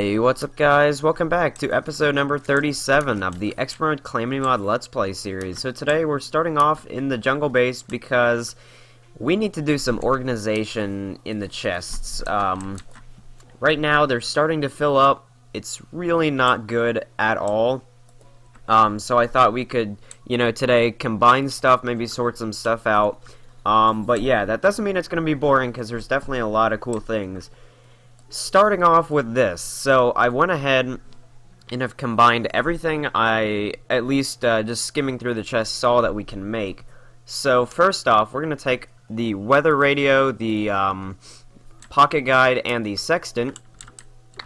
Hey, what's up guys? Welcome back to episode number 37 of the Expert Mode Calamity Mod Let's Play series. So today we're starting off in the jungle base because we need to do some organization in the chests. Right now they're starting to fill up. It's really not good at all. So I thought we could, today combine stuff, maybe sort some stuff out. But yeah, that doesn't mean it's going to be boring because there's definitely a lot of cool things. Starting off with this, so I went ahead and have combined everything I, at least just skimming through the chest, saw that we can make. So first off, we're going to take the weather radio, the pocket guide, and the sextant,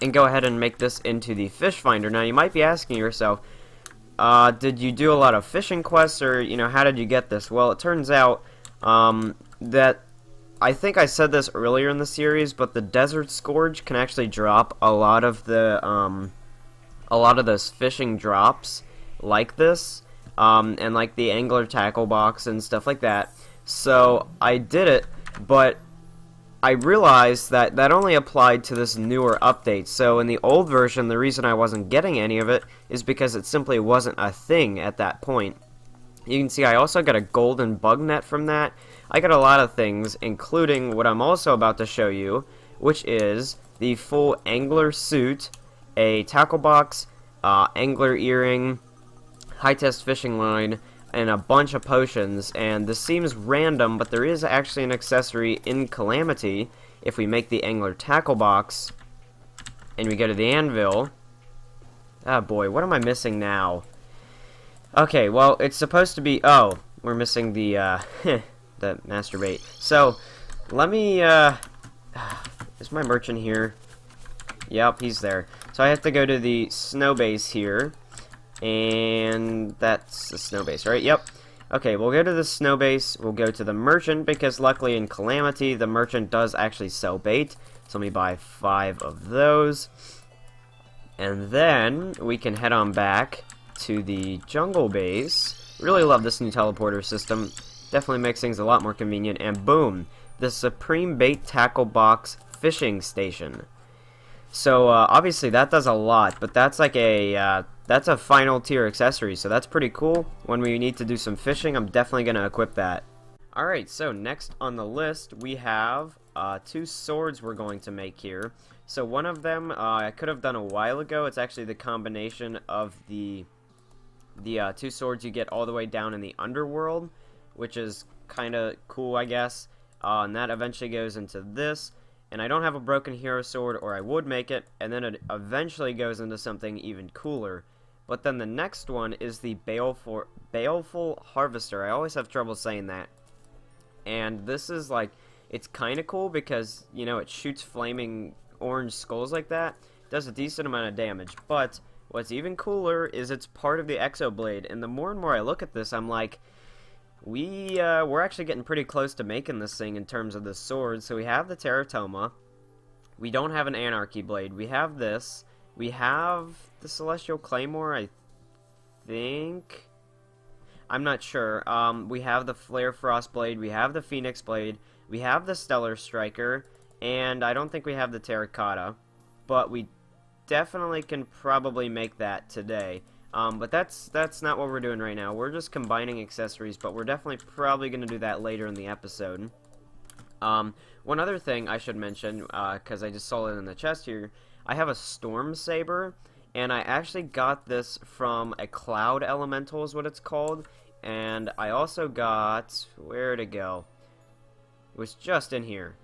and go ahead and make this into the fish finder. Now you might be asking yourself, did you do a lot of fishing quests, or how did you get this? Well, it turns out that I think I said this earlier in the series, but the Desert Scourge can actually drop a lot of those fishing drops like this, and like the angler tackle box and stuff like that. So I did it, but I realized that that only applied to this newer update. So in the old version, the reason I wasn't getting any of it is because it simply wasn't a thing at that point. You can see I also got a golden bug net from that. I got a lot of things, including what I'm also about to show you, which is the full angler suit, a tackle box, angler earring, high-test fishing line, and a bunch of potions. And this seems random, but there is actually an accessory in Calamity. If we make the angler tackle box, and we go to the anvil... Ah, boy, what am I missing now? Okay, well, it's supposed to be... Oh, we're missing the, the masturbate. So, let me, is my merchant here? Yep, he's there. So I have to go to the snow base here, and that's the snow base, right? Yep. Okay, we'll go to the snow base, we'll go to the merchant, because luckily in Calamity, the merchant does actually sell bait. So let me buy 5 of those. And then, we can head on back to the jungle base. Really love this new teleporter system. Definitely makes things a lot more convenient, and boom, the Supreme Bait Tackle Box Fishing Station. So obviously that does a lot, but that's like that's a final tier accessory, so that's pretty cool. When we need to do some fishing, I'm definitely going to equip that. Alright, so next on the list we have 2 swords we're going to make here. So one of them I could have done a while ago. It's actually the combination of the 2 swords you get all the way down in the underworld, which is kind of cool, I guess. And that eventually goes into this. And I don't have a broken hero sword, or I would make it. And then it eventually goes into something even cooler. But then the next one is the Baleful Harvester. I always have trouble saying that. And this is like, it's kind of cool because, it shoots flaming orange skulls like that. It does a decent amount of damage. But what's even cooler is it's part of the Exoblade. And the more and more I look at this, I'm like, we're actually getting pretty close to making this thing in terms of the sword. So we have the Teratoma. We don't have an Anarchy Blade. We have this. We have the Celestial Claymore, I think. I'm not sure. We have the Flare Frost Blade. We have the Phoenix Blade. We have the Stellar Striker. And I don't think we have the Terracotta. But we definitely can probably make that today. But that's not what we're doing right now. We're just combining accessories, but we're definitely probably going to do that later in the episode. One other thing I should mention, because I just saw it in the chest here, I have a Storm Saber, and I actually got this from a Cloud Elemental is what it's called, and I also got, where'd it go? It was just in here.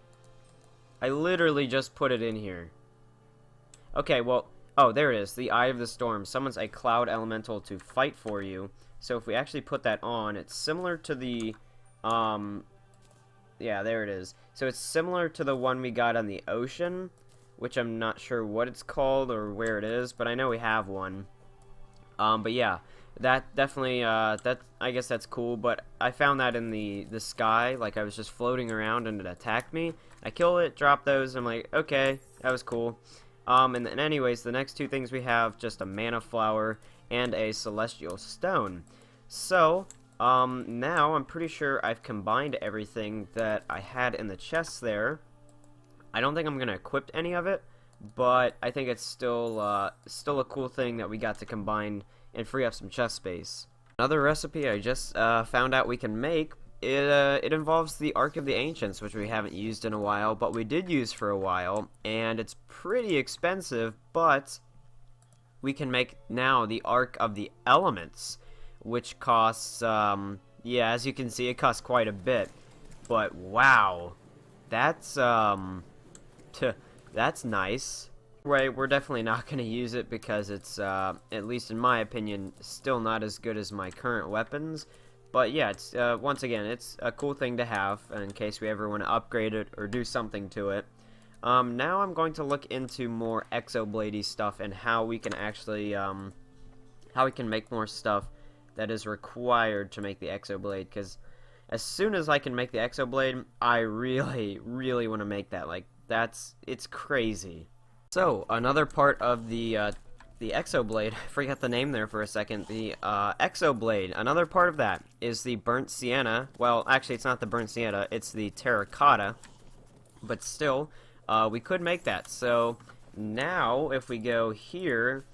I literally just put it in here. Okay, well... Oh, there it is, the Eye of the Storm. Summons a Cloud Elemental to fight for you. So if we actually put that on, it's similar to the, yeah, there it is. So it's similar to the one we got on the ocean, which I'm not sure what it's called or where it is, but I know we have one. But yeah, that definitely, I guess that's cool, but I found that in the sky, like I was just floating around and it attacked me. I killed it, dropped those, and I'm like, okay, that was cool. And then anyways, the next 2 things we have, just a Mana Flower and a Celestial Stone. So, now I'm pretty sure I've combined everything that I had in the chests there. I don't think I'm going to equip any of it, but I think it's still a cool thing that we got to combine and free up some chest space. Another recipe I just found out we can make, it involves the Ark of the Ancients, which we haven't used in a while, but we did use for a while, and it's pretty expensive, but we can make now the Ark of the Elements, which costs, yeah, as you can see, it costs quite a bit, but wow, that's nice. Right, we're definitely not going to use it because it's, at least in my opinion, still not as good as my current weapons. But yeah, it's, once again, it's a cool thing to have in case we ever want to upgrade it or do something to it. Now I'm going to look into more exobladey stuff and how we can actually, how we can make more stuff that is required to make the exoblade, because as soon as I can make the exoblade, I really, really want to make that. Like, it's crazy. So, another part of the exoblade, I forgot the name there for a second, the exoblade, another part of that is the burnt sienna. Well, actually it's not the burnt sienna, it's the terracotta, but still, we could make that. So, now, if we go here,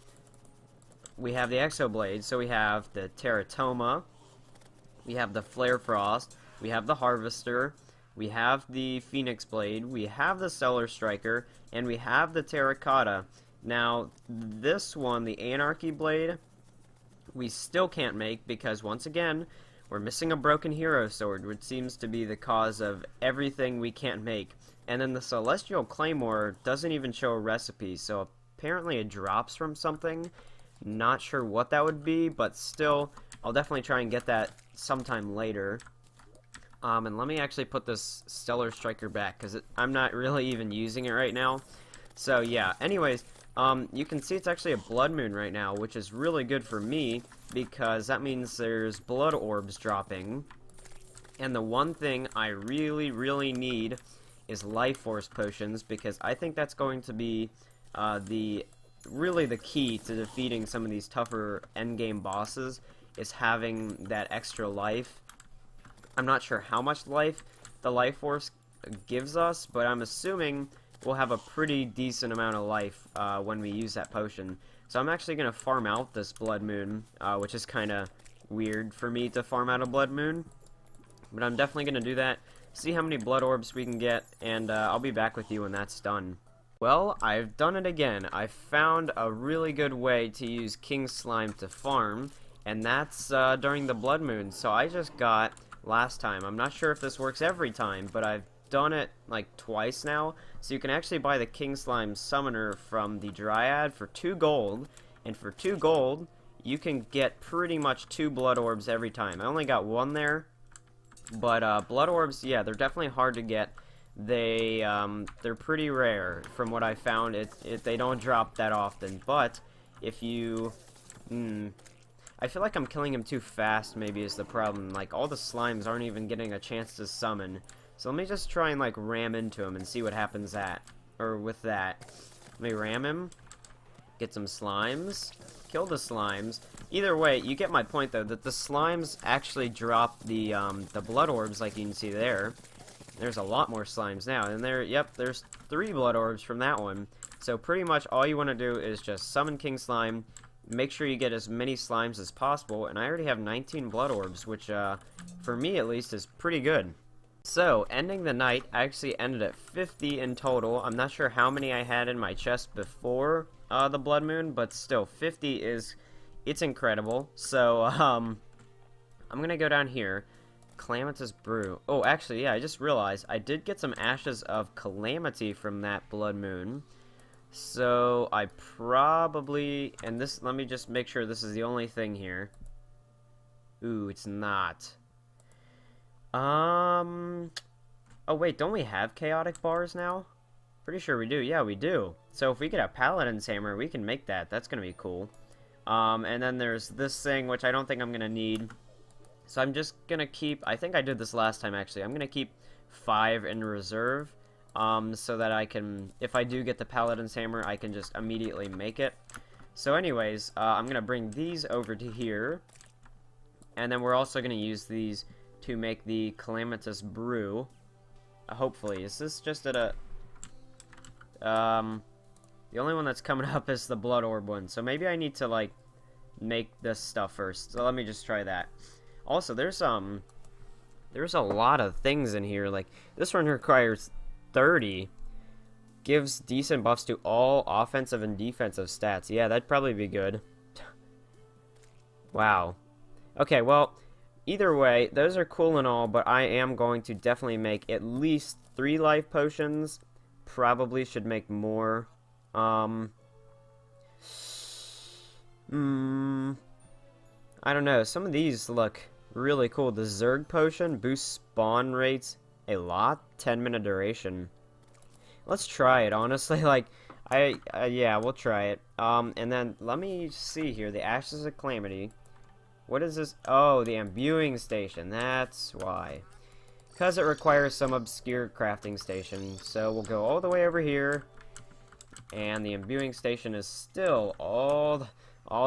we have the exoblade, so we have the teratoma, we have the flare frost, we have the harvester, we have the Phoenix Blade, we have the Stellar Striker, and we have the Terracotta. Now, this one, the Anarchy Blade, we still can't make because, once again, we're missing a broken hero sword, which seems to be the cause of everything we can't make. And then the Celestial Claymore doesn't even show a recipe, so apparently it drops from something. Not sure what that would be, but still, I'll definitely try and get that sometime later. And let me actually put this Stellar Striker back, because I'm not really even using it right now. So, yeah. Anyways, you can see it's actually a blood moon right now, which is really good for me, because that means there's blood orbs dropping. And the one thing I really, really need is life force potions, because I think that's going to be really the key to defeating some of these tougher endgame bosses, is having that extra life. I'm not sure how much life the life force gives us, but I'm assuming we'll have a pretty decent amount of life when we use that potion. So I'm actually going to farm out this blood moon, which is kind of weird for me to farm out a blood moon. But I'm definitely going to do that, see how many blood orbs we can get, and I'll be back with you when that's done. Well, I've done it again. I found a really good way to use King Slime to farm, and that's during the blood moon. So I just got last time. I'm not sure if this works every time, but I've done it like twice now. So you can actually buy the King Slime Summoner from the Dryad for 2 gold, and for 2 gold, you can get pretty much 2 blood orbs every time. I only got 1 there, but blood orbs, yeah, they're definitely hard to get. They're pretty rare from what I found. They don't drop that often, but if you I feel like I'm killing him too fast, maybe, is the problem. Like, all the slimes aren't even getting a chance to summon. So let me just try and, like, ram into him and see what happens with that. Let me ram him, get some slimes, kill the slimes. Either way, you get my point, though, that the slimes actually drop the blood orbs, like you can see there. There's a lot more slimes now, and there's 3 blood orbs from that one. So pretty much all you want to do is just summon King Slime, make sure you get as many slimes as possible, and I already have 19 blood orbs, which, for me at least, is pretty good. So, ending the night, I actually ended at 50 in total. I'm not sure how many I had in my chest before the blood moon, but still, 50 it's incredible. So, I'm gonna go down here, Calamitous Brew. Oh, actually, yeah, I just realized I did get some ashes of Calamity from that blood moon. So, I probably, and this, let me just make sure this is the only thing here. Ooh, it's not. Oh wait, don't we have chaotic bars now? Pretty sure we do. Yeah, we do. So if we get a Paladin's Hammer, we can make that. That's gonna be cool. And then there's this thing, which I don't think I'm gonna need. So I'm just gonna keep, I think I did this last time actually, I'm gonna keep 5 in reserve. So that I can, if I do get the Paladin's Hammer, I can just immediately make it. So anyways, I'm going to bring these over to here. And then we're also going to use these to make the Calamitous Brew. Hopefully. Is this just at a... The only one that's coming up is the blood orb one. So maybe I need to, like, make this stuff first. So let me just try that. Also, there's a lot of things in here. Like, this one requires 30. Gives decent buffs to all offensive and defensive stats. Yeah, that'd probably be good. Wow. Okay, well, either way, those are cool and all, but I am going to definitely make at least 3 life potions. Probably should make more. I don't know. Some of these look really cool. The ZERG potion boosts spawn rates a lot. 10-minute duration. Let's try it, honestly. Like, yeah, we'll try it. And then, let me see here. The Ashes of Calamity. What is this? Oh, the imbuing station. That's why. Because it requires some obscure crafting station. So, we'll go all the way over here. And the imbuing station is still all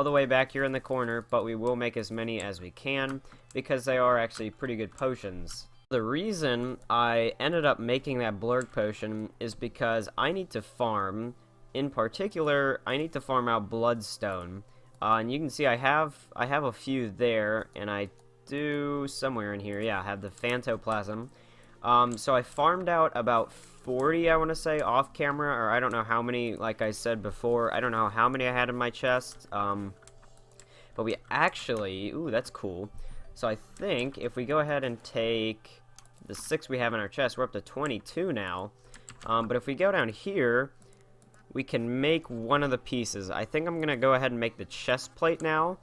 the way back here in the corner. But we will make as many as we can. Because they are actually pretty good potions. The reason I ended up making that blurg potion is because I need to farm. In particular, I need to farm out bloodstone. And you can see I have a few there, and I do somewhere in here. Yeah, I have the phantoplasm. So I farmed out about 40, I want to say, off camera, or I don't know how many. Like I said before, I don't know how many I had in my chest. But we actually, ooh, that's cool. So I think if we go ahead and take the 6 we have in our chest, we're up to 22 now. But if we go down here, we can make one of the pieces. I think I'm going to go ahead and make the chest plate now.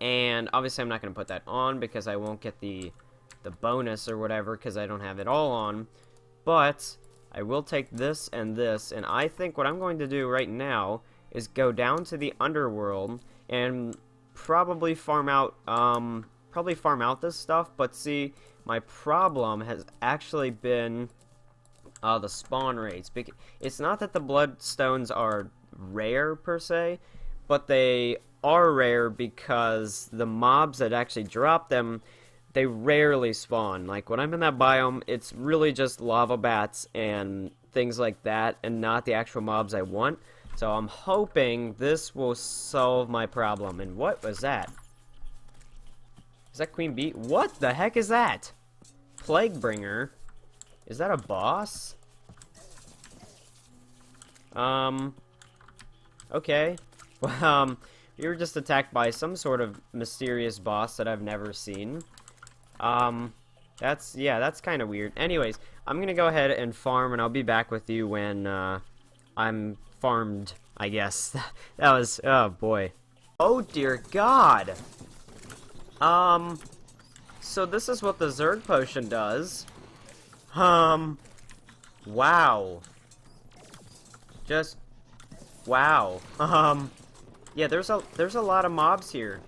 And obviously I'm not going to put that on because I won't get the bonus or whatever because I don't have it all on. But I will take this, and I think what I'm going to do right now is go down to the underworld and probably farm out this stuff. But see, my problem has actually been the spawn rates. It's not that the bloodstones are rare per se, but they are rare because the mobs that actually drop them, they rarely spawn. Like when I'm in that biome, it's really just lava bats and things like that, and not the actual mobs I want. So I'm hoping this will solve my problem. And what was that? Is that Queen Bee? What the heck is that? Plaguebringer? Is that a boss? Okay. Well, we were just attacked by some sort of mysterious boss that I've never seen. That's kind of weird. Anyways, I'm gonna go ahead and farm, and I'll be back with you when, I'm farmed, I guess. That was, oh boy. Oh dear God! So this is what the ZERG potion does. Wow. Just, wow. Yeah, there's a lot of mobs here.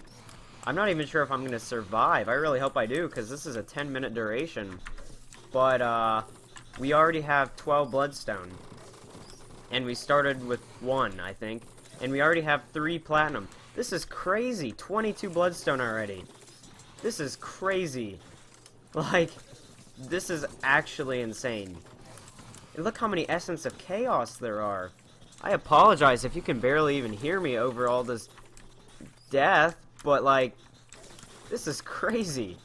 I'm not even sure if I'm gonna survive. I really hope I do, because this is a 10-minute duration. But, we already have 12 bloodstone. And we started with 1, I think. And we already have 3 platinum. This is crazy. 22 bloodstone already. This is crazy. Like, this is actually insane. And look how many Essence of Chaos there are. I apologize if you can barely even hear me over all this death, but like, this is crazy.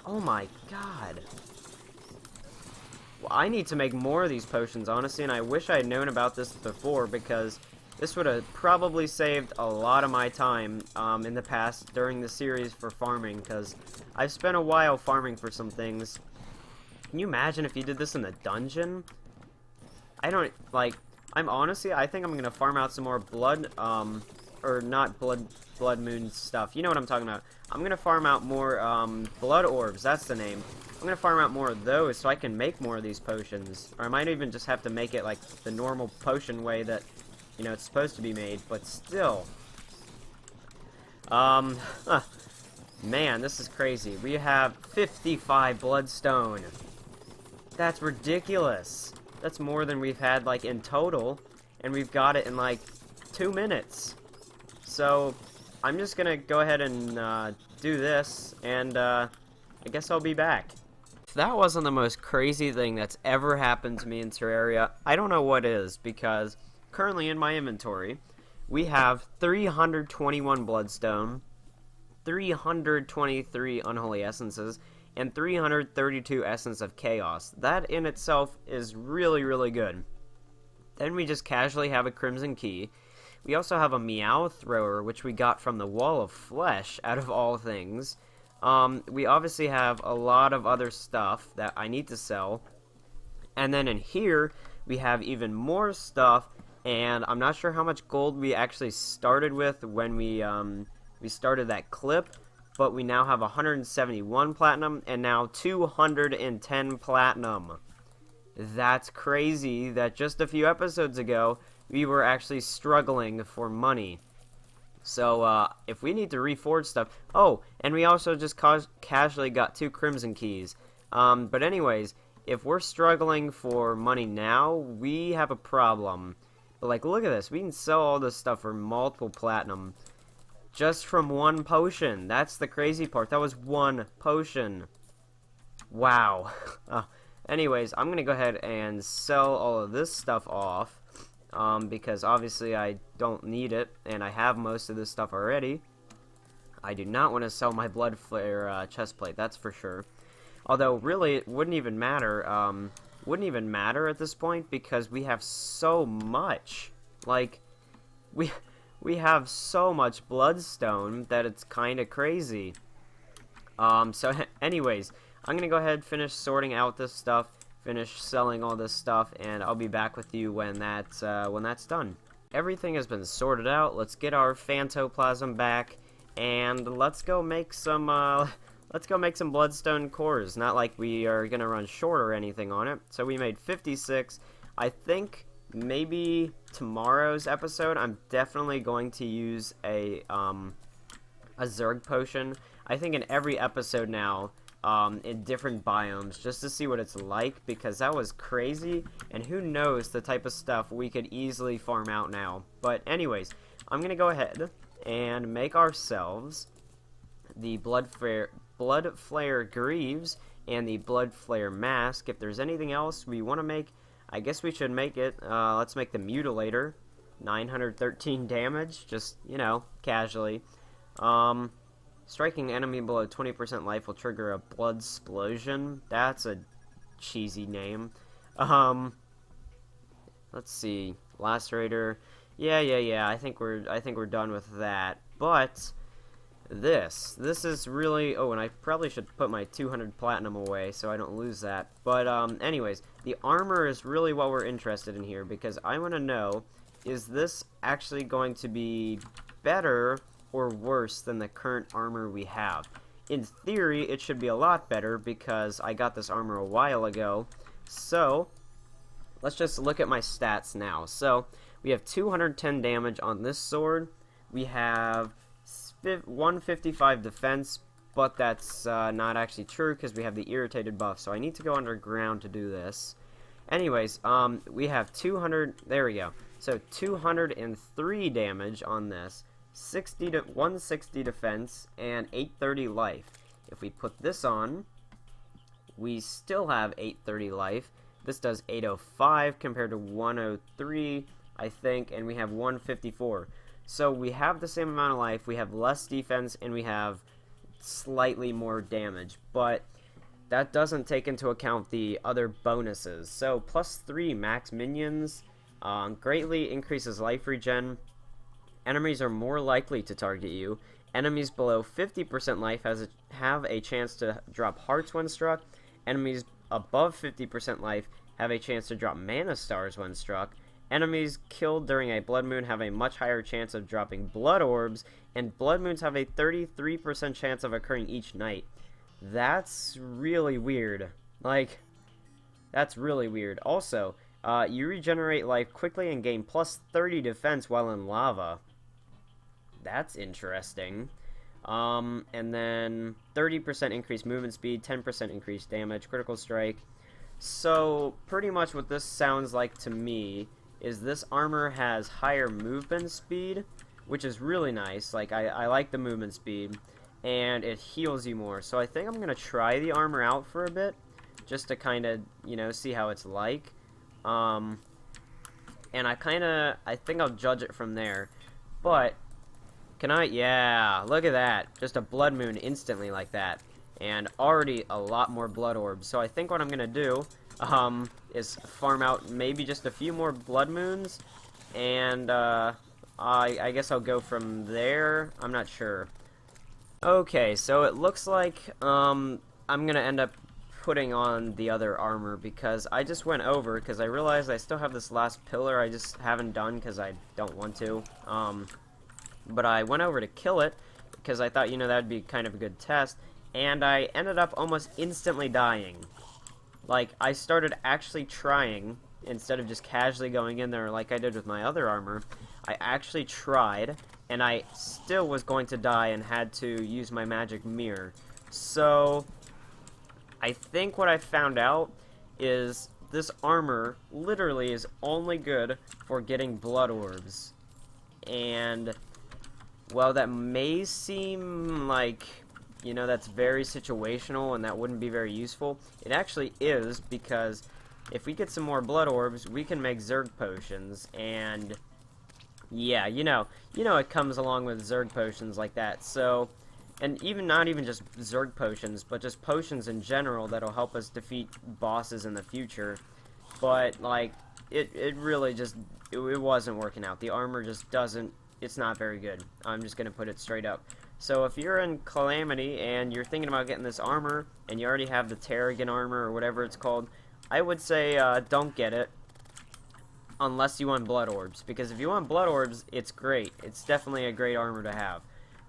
Oh my God. Well, I need to make more of these potions, honestly, and I wish I had known about this before, because this would have probably saved a lot of my time in the past during the series for farming, because I've spent a while farming for some things. Can you imagine if you did this in the dungeon? I don't, like, I think I'm gonna farm out some more blood, or not blood moon stuff. You know what I'm talking about. I'm gonna farm out more, blood orbs, that's the name. I'm gonna farm out more of those so I can make more of these potions. Or I might even just have to make it like the normal potion way that, you know, it's supposed to be made, but still. Man, this is crazy. We have 55 bloodstone. That's ridiculous. That's more than we've had, like, in total. And we've got it in, like, 2 minutes. So, I'm just gonna go ahead and, do this, and, I guess I'll be back. If that wasn't the most crazy thing that's ever happened to me in Terraria, I don't know what is, because currently in my inventory, we have 321 bloodstone, 323 unholy essences, and 332 essence of chaos. That in itself is really, really good. Then we just casually have a crimson key. We also have a meow thrower, which we got from the wall of flesh, out of all things. We obviously have a lot of other stuff that I need to sell. And then in here, we have even more stuff, and I'm not sure how much gold we actually started with when we started that clip, but we now have 171 platinum, and now 210 platinum. That's crazy that just a few episodes ago, we were actually struggling for money. So, if we need to reforge stuff... Oh, and we also just casually got 2 crimson keys. But anyways, if we're struggling for money now, we have a problem. But, like, look at this. We can sell all this stuff for multiple platinum. Just from one potion. That's the crazy part. That was one potion. Wow. Anyways, I'm going to go ahead and sell all of this stuff off. Because obviously I don't need it, and I have most of this stuff already. I do not want to sell my BLOODFLARE chestplate, that's for sure. Although, really, it wouldn't even matter. At this point, because we have so much. Like, we have so much bloodstone that it's kind of crazy. So anyways, I'm gonna go ahead and finish sorting out this stuff, finish selling all this stuff, and I'll be back with you when that's done. Everything has been sorted out. Let's get our phantoplasm back, and let's go make some bloodstone cores. Not like we are gonna run short or anything on it. So we made 56. I think maybe tomorrow's episode, I'm definitely going to use a ZERG potion. I think in every episode now, in different biomes, just to see what it's like, because that was crazy, and who knows the type of stuff we could easily farm out now. But anyways, I'm gonna go ahead and make ourselves the BLOODFLARE Greaves and the BLOODFLARE Mask. If there's anything else we want to make, I guess we should make it. Let's make the Mutilator. 913 damage, just, you know, casually. Striking enemy below 20% life will trigger a bloodsplosion. That's a cheesy name. Let's see. Lacerator. Yeah. I think we're done with that. But this is really... Oh, and I probably should put my 200 platinum away so I don't lose that. But anyways, the armor is really what we're interested in here, because I want to know, is this actually going to be better or worse than the current armor we have? In theory, it should be a lot better, because I got this armor a while ago. So, let's just look at my stats now. So, we have 210 damage on this sword. We have 155 defense, but that's not actually true, because we have the irritated buff. So I need to go underground to do this. Anyways, we have 200... There we go. So, 203 damage on this. 160 defense, and 830 life. If we put this on, we still have 830 life. This does 805 compared to 103, I think, and we have 154. So we have the same amount of life, we have less defense, and we have slightly more damage. But that doesn't take into account the other bonuses. So +3 max minions, greatly increases life regen. Enemies are more likely to target you. Enemies below 50% life have a chance to drop hearts when struck. Enemies above 50% life have a chance to drop mana stars when struck. Enemies killed during a blood moon have a much higher chance of dropping blood orbs, and blood moons have a 33% chance of occurring each night. That's really weird. Like, that's really weird. Also, you regenerate life quickly and gain +30 defense while in lava. That's interesting. And then 30% increased movement speed, 10% increased damage, critical strike. So, pretty much what this sounds like to me is this armor has higher movement speed, which is really nice. Like, I like the movement speed, and it heals you more. So I think I'm going to try the armor out for a bit. just to kind of, you know, see how it's like. And I think I'll judge it from there. But, can I? Yeah, look at that. Just a blood moon instantly like that. And already a lot more blood orbs. So I think what I'm going to do is farm out maybe just a few more blood moons. And I guess I'll go from there. I'm not sure. Okay, so it looks like I'm going to end up putting on the other armor because I just went over because I realized I still have this last pillar I just haven't done because I don't want to. But I went over to kill it because I thought, you know, that'd be kind of a good test. And I ended up almost instantly dying. Like, I started actually trying, instead of just casually going in there like I did with my other armor. I actually tried, and I still was going to die and had to use my magic mirror. So, I think what I found out is this armor literally is only good for getting blood orbs. And, well, that may seem like, you know, that's very situational and that wouldn't be very useful. It actually is, because if we get some more blood orbs, we can make ZERG potions, and yeah, you know it comes along with ZERG potions like that. So, and even not even just ZERG potions, but just potions in general that'll help us defeat bosses in the future. But like, it really just it wasn't working out. The armor just doesn't. It's not very good. I'm just gonna put it straight up. So if you're in Calamity and you're thinking about getting this armor, and you already have the Terraria armor or whatever it's called, I would say don't get it unless you want blood orbs, because if you want blood orbs, it's great. It's definitely a great armor to have.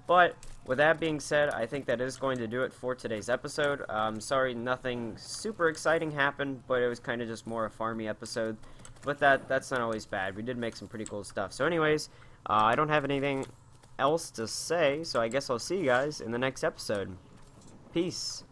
But with that being said, I think that is going to do it for today's episode. Sorry, nothing super exciting happened, but it was kind of just more a farmy episode. But that's not always bad. We did make some pretty cool stuff. So anyways, I don't have anything else to say, so I guess I'll see you guys in the next episode. Peace.